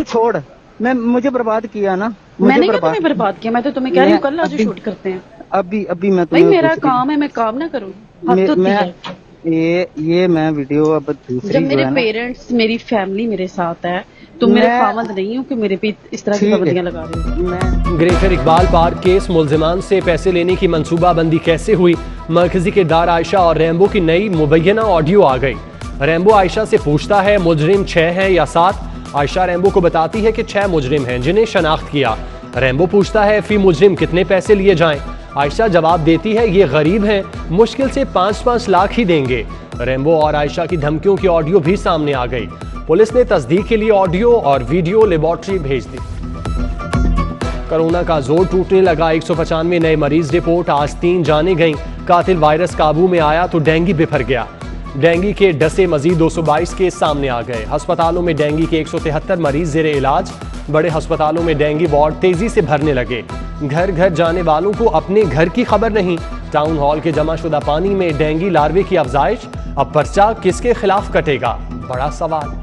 छोड़, मैं मुझे बर्बाद किया ना, मैंने क्या तुम्हें बर्बाद किया? मैं तो तुम्हें कह रही हूँ कल आज शूट करते हैं। अभी मैं भाई तुम्हें मेरा काम है, मैं काम ना करूँ? हद होती है। ये मैं वीडियो अब दूसरी जब जो मेरे है ना, पेरेंट्स मेरी फैमिली मेरे साथ है, तुम मेरे मैं खामद नहीं हो कि मेरे पे इस तरह की ठीक है, पाबंदियां लगा रहे हो। मैं ग्रेटर इकबाल पार्क केस मुलजिमान से पैसे लेने की मंसूबाबंदी कैसे हुई? मरकजी किरदार आयशा और रैम्बो की नई मुबैना ऑडियो आ गई। रैम्बो आयशा से पूछता है मुजरिम 6 है या 7? आयशा रैम्बो को बताती है कि 6 मुजरिम हैं जिन्हें शनाख्त किया। रैम्बो पूछता है फी मुजरिम कितने पैसे लिए जाएं? आयशा जवाब देती है ये गरीब हैं, मुश्किल से 5-5 लाख ही देंगे। रैम्बो और आयशा की धमकियों की ऑडियो भी सामने आ गई। पुलिस ने तस्दीक के लिए ऑडियो और वीडियो लेबोरेटरी भेज दी। कोरोना का जोर टूटने लगा, 195 नए मरीज रिपोर्ट, आज 3 जाने गईं। कातिल वायरस काबू में आया तो डेंगू बिफर गया। डेंगू के डसे मजीद 222 केस सामने आ गए। अस्पतालों में डेंगू के 173 मरीज जेरे इलाज। बड़े अस्पतालों में डेंगू वार्ड तेजी से भरने लगे। घर घर जाने वालों को अपने घर की खबर नहीं। टाउन हॉल के जमाशुदा पानी में डेंगू लार्वे की अफजाइश। अब पर्चा किसके खिलाफ कटेगा, बड़ा सवाल।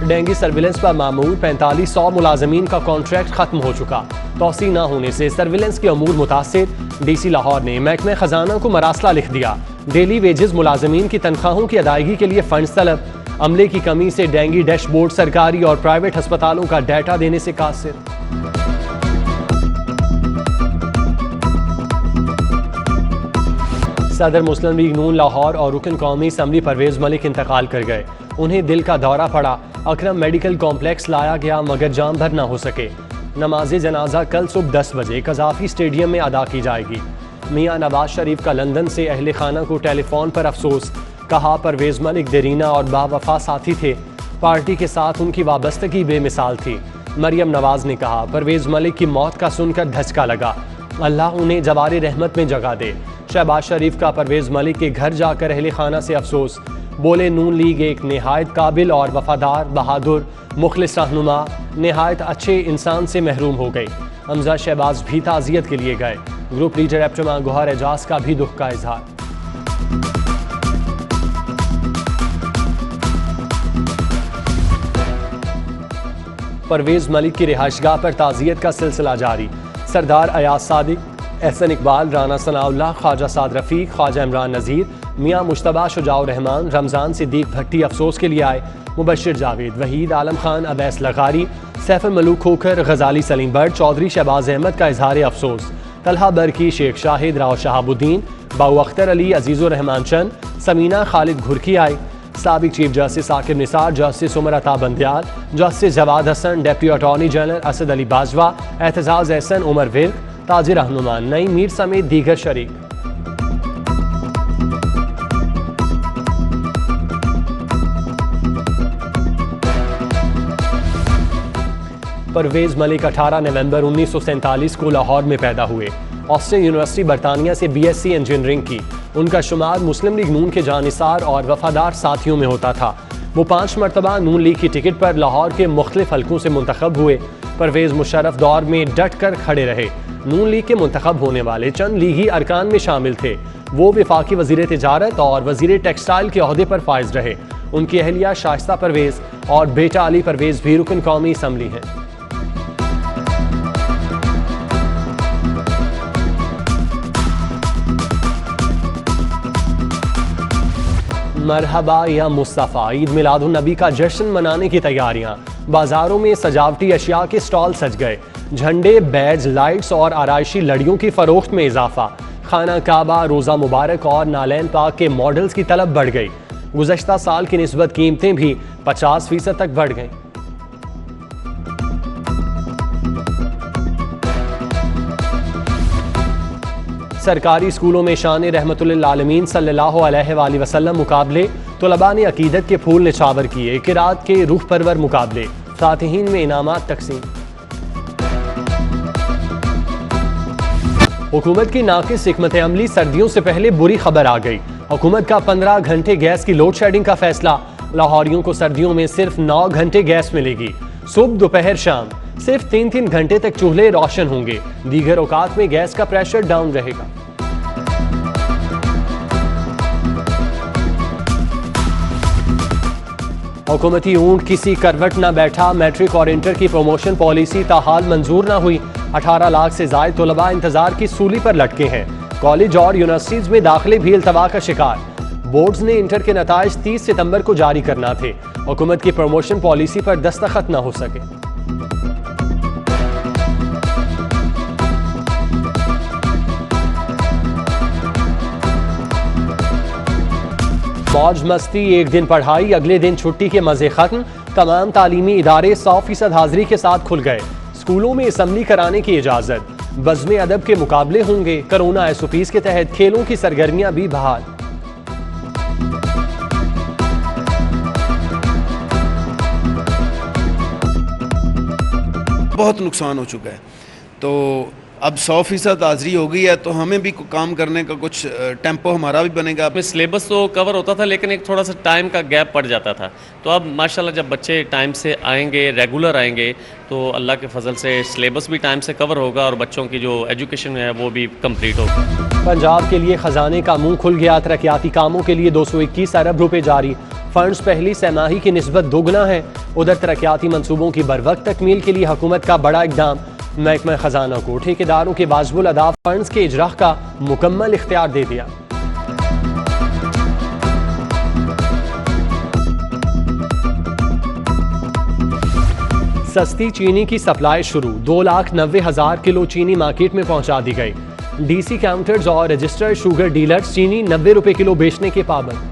डेंगू सर्विलेंस पर मामूल 4500 मुलाजमीन का कॉन्ट्रैक्ट खत्म हो चुका। तोसी न होने से सर्विलेंस के अमूर मुतासिर। डीसी लाहौर ने महकमे खजाना को मरासला लिख दिया। डेली वेजेस मुलाजमीन की तनख्वाहों की अदायगी के लिए फंड्स तलब। अमले की कमी से डेंगू डैशबोर्ड सरकारी और प्राइवेट अस्पतालों का डाटा देने से कासिर। सदर मुस्लिम लीग नून लाहौर और रुकन कौमी असम्बली परवेज मलिक इंतकाल कर गए। उन्हें दिल का दौरा पड़ा। अकरम मेडिकल कॉम्प्लेक्स लाया गया मगर जाम भर ना हो सके। नमाज जनाजा कल सुबह 10 बजे कजाफी स्टेडियम में अदा की जाएगी। मियां नवाज शरीफ का लंदन से अहले खाना को टेलीफोन पर अफसोस। कहा परवेज मलिक देरीना और बावफा साथी थे, पार्टी के साथ उनकी वाबस्तगी बेमिसाल थी। मरियम नवाज ने कहा परवेज मलिक की मौत का सुनकर धचका लगा, अल्लाह उन्हें जवारे रहमत में जगह दे। शहबाज शरीफ का परवेज मलिक के घर जाकर अहले खाना से अफसोस। बोले नून लीग एक नहायत काबिल और वफादार, बहादुर, मुखलिस रहनुमा, नहायत अच्छे इंसान से महरूम हो गई। हमजा शहबाज भी ताज़ियत के लिए गए। ग्रुप लीडर एप्टमा गुहार एजाज का भी दुख का इजहार। परवेज मलिक की रिहाइशगाह पर ताज़ियत का सिलसिला जारी। सरदार अयाज सादिक, एहसन इकबाल, राना सनाउल्लाह, ख्वाजा साद रफ़ीक, ख्वाजा इमरान नज़ीर, मियाँ मुश्तबा शुजाउर रहमान, रमज़ान सिद्दीक भट्टी अफसोस के लिए आए। मुबशिर जावेद, वहीद आलम खान, अवैस लगारी, सैफुल मलूक खोखर, गजाली सलीम बट, चौधरी शहबाज अहमद का इजहार अफसोस। तलहा बरकी, शेख शाहिद, राव शहाबुद्दीन, बाऊ अख्तर अली, अजीज़ुर रहमान चंद, समीना खालिद घुरकी आए। साबिक chief justice Saqib Nisar, justice Umar Ata Bandial, justice Jawad Hassan, deputy attorney general Asad Ali Bajwa, Aitzaz Ahsan, Umar Virk, ताजिर रहनुमा, नई मीर समेत दीगर शरीक। परवेज मलिक 18 नवंबर 1947 को लाहौर में पैदा हुए। ऑस्टिन यूनिवर्सिटी बरतानिया से बीएससी इंजीनियरिंग की। उनका शुमार मुस्लिम लीग नून के जानिसार और वफादार साथियों में होता था। वो 5 मरतबा नून लीग की टिकट पर लाहौर के मुख्तलिफ हलकों से मुंतखब हुए। परवेज मुशर्रफ दौर में डट कर खड़े रहे। नून लीग के मुंतखब होने वाले चंद लीगी अरकान में शामिल थे। वो वफाकी वजीर तिजारत और वजीर टेक्सटाइल के ओहदे पर फाइज रहे। उनकी अहलिया शाइस्ता परवेज और बेटा अली परवेज भी रुकन कौमी असम्बली हैं। मरहबा या मुस्तफ़ा, ईद मिलादुन नबी का जश्न मनाने की तैयारियां। बाजारों में सजावटी अशिया के स्टॉल सज गए। झंडे, बैज, लाइट्स और आराइशी लड़ियों की फरोख्त में इजाफा। खाना काबा, रोज़ा मुबारक और नालैन पाक के मॉडल्स की तलब बढ़ गई। गुज़श्ता साल की निस्बत कीमतें भी 50% तक बढ़ गईं। सरकारी स्कूलों में शान रहमतुल्लिल आलमीन सल्लल्लाहु अलैहि वसल्लम मुकाबले। तलबा ने अकीदत के फूल निछावर किए। किरात के रूह परवर मुकाबले। फातिहीन में इनामात तकसीम। हुकूमत की नाकिस हिकमत अमली, सर्दियों से पहले बुरी खबर आ गई। हुकूमत का 15 घंटे गैस की लोड शेडिंग का फैसला। लाहौरियों को सर्दियों में सिर्फ 9 घंटे गैस मिलेगी। सुबह, दोपहर, शाम सिर्फ 3-3 घंटे तक चूल्हे रोशन होंगे। दीगर औकात में गैस का प्रेशर डाउन रहेगा। हुकूमती ऊंट किसी करवट न बैठा, मैट्रिक और इंटर की प्रमोशन पॉलिसी ताहाल मंजूर न हुई। 18 लाख से जायद तलबा इंतजार की सूली पर लटके हैं। कॉलेज और यूनिवर्सिटीज में दाखिले भी इल्तवा का शिकार। बोर्ड्स ने इंटर के नताइज 30 सितंबर को जारी करना थे। हुकूमत की प्रमोशन पॉलिसी पर दस्तखत न हो सके। मौज मस्ती, एक दिन पढ़ाई अगले दिन छुट्टी के मजे खत्म। तमाम तालीमी इदारे 100% हाजिरी के साथ खुल गए। स्कूलों में असम्बली कराने की इजाजत। बज़्म अदब के मुकाबले होंगे। कोरोना SOPs के तहत खेलों की सरगर्मियां भी बहाल। बहुत नुकसान हो चुका है, तो अब 100% हाजिरी हो गई है, तो हमें भी काम करने का कुछ टेम्पो हमारा भी बनेगा। सिलेबस तो कवर होता था, लेकिन एक थोड़ा सा टाइम का गैप पड़ जाता था। तो अब माशाल्लाह जब बच्चे टाइम से आएंगे, रेगुलर आएंगे, तो अल्लाह के फजल से सिलेबस भी टाइम से कवर होगा और बच्चों की जो एजुकेशन है वो भी कंप्लीट होगा। पंजाब के लिए खजाने का मुंह खुल गया। तरक्याती कामों के लिए 221 अरब रुपए जारी। फंड्स पहली सहमाही की निस्बत दोगुना है। उधर तरक्याती मंसूबों की बरवक्त तकमील के लिए हुकूमत का बड़ा इकदाम। महकमा खजाना को ठेकेदारों के वाजिबुल अदा फंड्स के इजरा का मुकम्मल इख्तियार दे दिया। सस्ती चीनी की सप्लाई शुरू। 2,90,000 किलो चीनी मार्केट में पहुंचा दी गई। DC काउंटर्स और रजिस्टर्ड शुगर डीलर्स चीनी 90 रुपए किलो बेचने के पाबंद।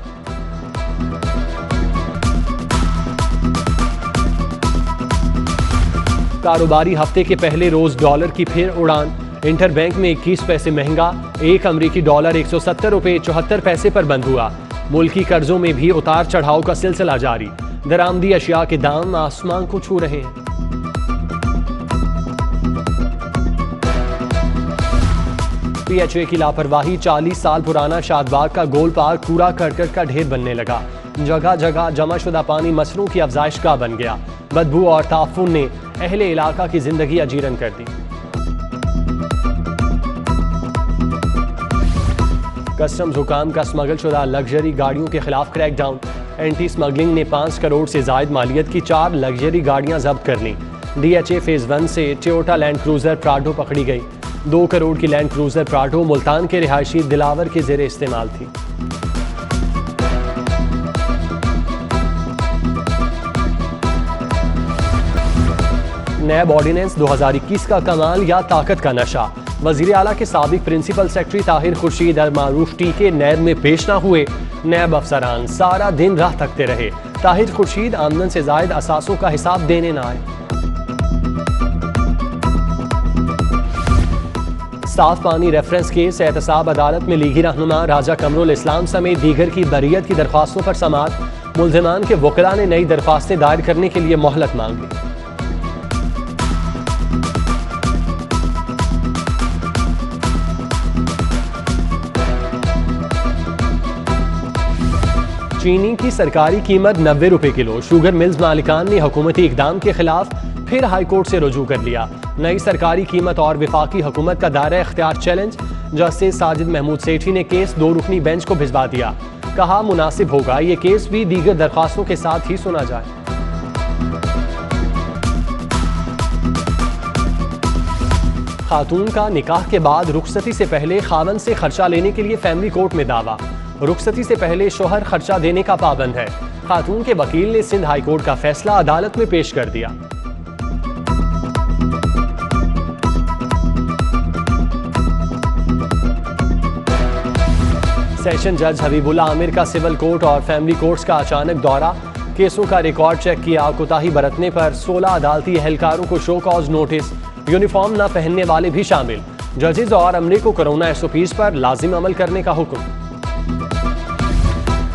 कारोबारी हफ्ते के पहले रोज डॉलर की फिर उड़ान। इंटर बैंक में 21 पैसे महंगा। एक अमरीकी डॉलर 170 रुपए 74 पैसे पर बंद हुआ। मुल्की कर्जों में भी उतार चढ़ाव का सिलसिला जारी। दरामदी अशिया के दाम आसमान को छू रहे हैं। PHA की लापरवाही। 40 साल पुराना शादबाग का गोल पार्क कूड़ा करकट का ढेर बनने लगा। जगह जगह जमा शुदा पानी मच्छरों की अफजाइश का बन गया। बदबू और ताफुन ने अहले इलाका की जिंदगी अजीरन कर दी। कस्टम्स हुकाम का स्मगल शुदा लग्जरी गाड़ियों के खिलाफ क्रैकडाउन। एंटी स्मगलिंग ने 5 करोड़ से जायद मालियत की 4 लग्जरी गाड़ियां जब्त कर लीं। DHA फेज 1 से टोयोटा लैंड क्रूजर प्राडो पकड़ी गई। 2 करोड़ की लैंड क्रूजर प्राडो मुल्तान के रिहायशी दिलावर के जेर इस्तेमाल थी। नैब ऑर्डिनेंस 2021 का कमाल या ताकत का नशा। वजीर आला के साबिक प्रिंसिपल सेक्रेटरी ताहिर खुर्शीद अल मारूफ टीके नैब में पेश ना हुए। नैब अफसरान सारा दिन राह तकते रहे। ताहिर खुर्शीद आमदन से जायद असासों का हिसाब देने ना आए। साफ पानी रेफरेंस केस। एहतसाब अदालत में लीगी रहनुमा राजा कमरुल इस्लाम समेत दीगर की बरियत की दरख्वास्तों पर समाअत। मुल्जिमान के वकला ने नई दरख्वास्तें दायर करने के लिए मोहलत मांग ली। चीनी की सरकारी कीमत 90 रुपए किलो। शुगर मिल्स मालिकान ने हुकूमती इकदाम के खिलाफ फिर हाई कोर्ट से रुजू कर लिया। नई सरकारी कीमत और विफाकी हुकूमत का दायरा इख्तियार चैलेंज। जस्टिस साजिद महमूद सेठी ने केस 2 रुकनी बेंच को भिजवा दिया। कहा मुनासिब होगा ये केस भी दीगर दरख्वास्तों के साथ ही सुना जाए। खातून का निकाह के बाद रुखसती से पहले खावन से खर्चा लेने के लिए फैमिली कोर्ट में दावा। रुखसती से पहले शोहर खर्चा देने का पाबंद है। खातून के वकील ने सिंध हाई कोर्ट का फैसला अदालत में पेश कर दिया। सेशन जज हबीबुल्ला आमिर का सिविल कोर्ट और फैमिली कोर्ट्स का अचानक दौरा। केसों का रिकॉर्ड चेक किया। कोताही बरतने पर 16 अदालती एहलकारों को शो कॉज नोटिस। यूनिफॉर्म न पहनने वाले भी शामिल। जजेस और अमले को कोरोना SOPs पर लाजिम अमल करने का हुक्म।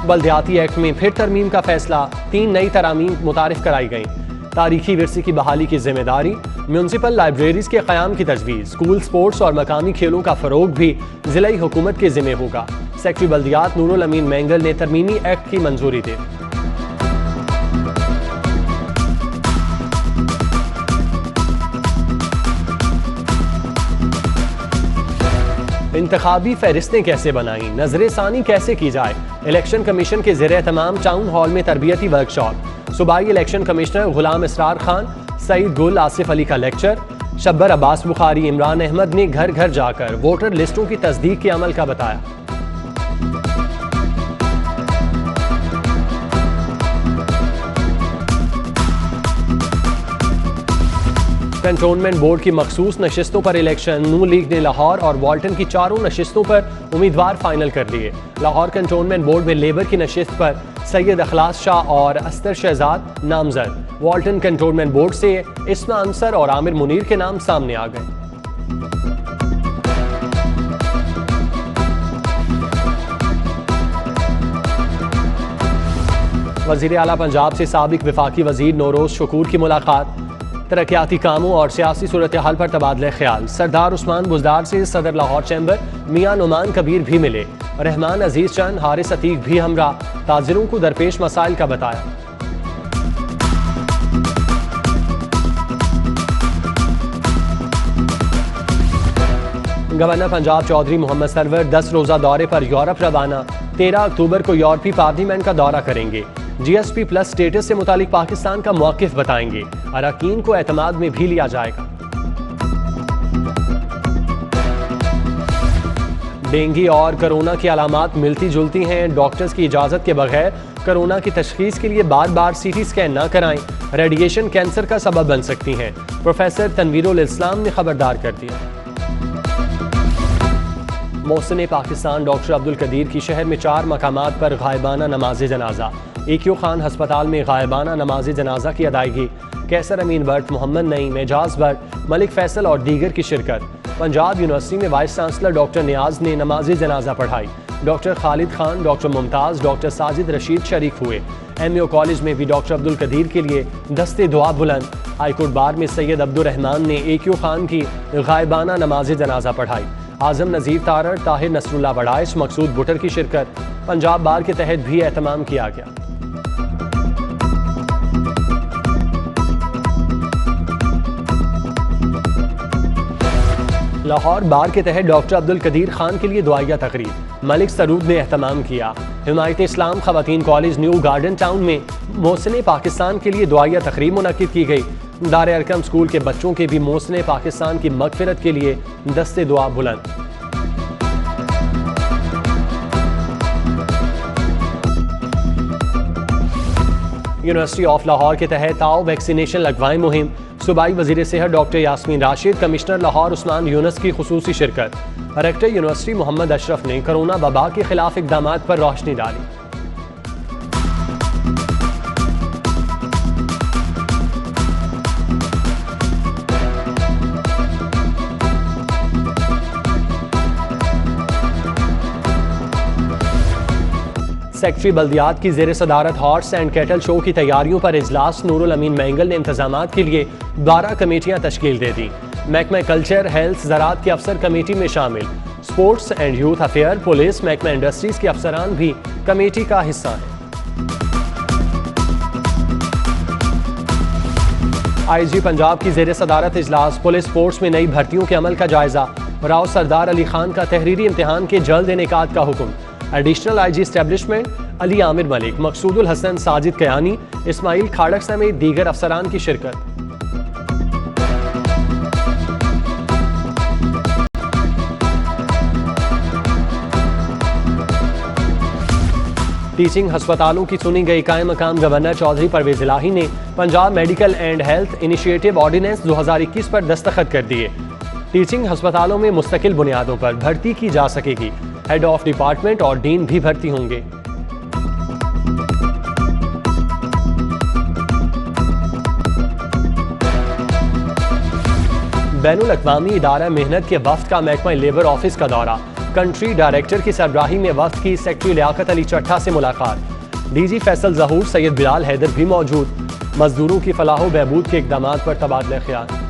बल्दियाती एक्ट में फिर तरमीम का फैसला। 3 नई तरामीम मुतारिफ कराई गई। तारीखी विरसे की बहाली की जिम्मेदारी। म्यूनसिपल लाइब्रेरीज के क़याम की तजवीज़। स्कूल स्पोर्ट्स और मकामी खेलों का फ़रोग भी ज़िलाई हुकूमत के ज़िम्मे होगा। सेक्रेटरी बल्दियात नूरुल अमीन मैंगल ने तरमीमी एक्ट की मंजूरी दी। इंतखाबी फहरिस्तें कैसे बनाई, नजर-ए-सानी कैसे की जाए। इलेक्शन कमीशन के ज़ेर-ए-तमाम टाउन हॉल में तरबियती वर्कशॉप। सूबाई इलेक्शन कमिश्नर गुलाम इसरार खान, सईद गुल, आसिफ अली का लेक्चर। शब्बर अब्बास बुखारी, इमरान अहमद ने घर घर जाकर वोटर लिस्टों की तस्दीक के अमल का बताया। कंटोनमेंट बोर्ड की मखसूस नशिस्तों पर इलेक्शन। नून लीग ने लाहौर और वाल्टन की चारों नशिस्तों पर उम्मीदवार फाइनल कर लिए। लाहौर कंटोनमेंट बोर्ड में लेबर की नशिस्त पर सैयद अखलास शाह और अस्तर शहजाद नामजद। वाल्टन कंटोनमेंट बोर्ड से इस्मा अंसर और आमिर मुनीर के नाम सामने आ गए। वज़ीर आला पंजाब से साबिक वफाकी वजीर नौरोज शकूर की मुलाकात। तरक्याती कामों और सियासी सूरत हाल पर तबादला ख्याल। सरदार उस्मान बुज़दार से सदर लाहौर चैम्बर मियां नुमान कबीर भी मिले। रहमान अजीज चंद, हारिस अतीक भी हमरा ताजिरों को दरपेश मसाइल का बताया। गवर्नर पंजाब चौधरी मोहम्मद सरवर 10 रोज़ा दौरे पर यूरोप रवाना। 13 अक्टूबर को यूरोपीय पार्लियामेंट का दौरा करेंगे। GSP प्लस स्टेटस से मुतालिक पाकिस्तान का मौक़िफ़ बताएंगे। अरकान को एतमाद में भी लिया जाएगा। डेंगू और कोरोना की अलामात मिलती जुलती हैं। डॉक्टर्स की इजाज़त के बगैर कोरोना की तशख़ीस के लिए बार बार CT स्कैन न कराएं। रेडिएशन कैंसर का सबब बन सकती हैं। प्रोफेसर तनवीरुल इस्लाम ने खबरदार कर दिया। मोहसिन पाकिस्तान डॉक्टर अब्दुल कदीर की शहर में 4 मकामात पर गायबाना नमाज जनाजा। EQ खान अस्पताल में गायबाना नमाज जनाजा की अदायगी। कैसर अमीन भट्ट, मोहम्मद नईम, एजाज भट्ट, मलिक फैसल और दीगर की शिरकत। पंजाब यूनिवर्सिटी में वाइस चांसलर डॉक्टर नियाज ने नमाज जनाजा पढ़ाई। Doctor Khalid Khan, doctor Mumtaz, doctor Sajid Rashid शरीक हुए। MAO कॉलेज में भी डॉक्टर अब्दुल कदीर के लिए दस्ते दुआ बुलंद। हाईकोर्ट बार में सैयद अब्दुल रहमान ने EQ खान की गायबाना नमाज जनाजा पढ़ाई। आजम नज़ीर तारड़, ताहिर नसरुल्लाह बड़ाइश, मकसूद बुटर की शिरकत। पंजाब बार के तहत भी एहतमाम किया गया। लाहौर बार के तहत डॉक्टर अब्दुल कदीर खान के लिए दुआया तकरीब। मलिक सरूद ने एहतमाम किया। हिमायत इस्लाम खवातीन कॉलेज न्यू गार्डन टाउन में मोहसिन पाकिस्तान के लिए दुआया तकरीब मुनक्किद की गई। दार अरकम स्कूल के बच्चों के भी मोहसिन पाकिस्तान की मगफिरत के लिए दस्ते दुआ बुलंद। यूनिवर्सिटी ऑफ लाहौर के तहत आओ वैक्सीनेशन लगवाएं मुहिम। सूबाई वजीर सेहत डॉक्टर यास्मीन राशिद, कमिश्नर लाहौर उस्मान यूनुस की खुसूसी शिरकत। रेक्टर यूनिवर्सिटी मोहम्मद अशरफ ने कोरोना वबा के खिलाफ इक़दामात पर रोशनी डाली। सेक्रेटरी बल्दियात की ज़ेर सदारत हॉर्स एंड कैटल शो की तैयारियों पर इजलास। नूरुल अमीन मैंगल ने इंतजामात के लिए 12 कमेटियां तश्कील दे दी। महकमा कल्चर, हेल्थ, ज़राअत के अफसर कमेटी में शामिल। Sports and youth affair, police, महकमा इंडस्ट्रीज के अफसरान भी कमेटी का हिस्सा हैं। IG पंजाब की ज़ेर सदारत इजलास। पुलिस फोर्स में नई भर्तियों के अमल का जायजा। राव सरदार अली खान का तहरीरी इम्तिहान के जल्द इनेकाद का हुक्म। Additional IG establishment Ali Amir Malik, Maqsoodul Hassan, Sajid Kayani, Ismail Kharak समेत दीगर अफसरान की शिरकत। टीचिंग हस्पतालों की सुनी गई। कायम मकाम गवर्नर चौधरी परवेज इलाही ने Punjab medical and health initiative ordinance 2021 पर दस्तखत कर दिए। टीचिंग हस्पतालों में मुस्तकिल बुनियादों पर भर्ती की जा सकेगी। हेड ऑफ डिपार्टमेंट और डीन भी भर्ती होंगे। बैनुल अक़वामी इदारा मेहनत के वफ्द का महकमा लेबर ऑफिस का दौरा। कंट्री डायरेक्टर की सरबराही में वफ्द की सेक्रेटरी लियाकत अली चट्ठा से मुलाकात। DG फैसल ज़हूर, सैयद बिलाल हैदर भी मौजूद। मजदूरों की फलाह व बहबूद के इक़दामात पर तबादला ख्याल।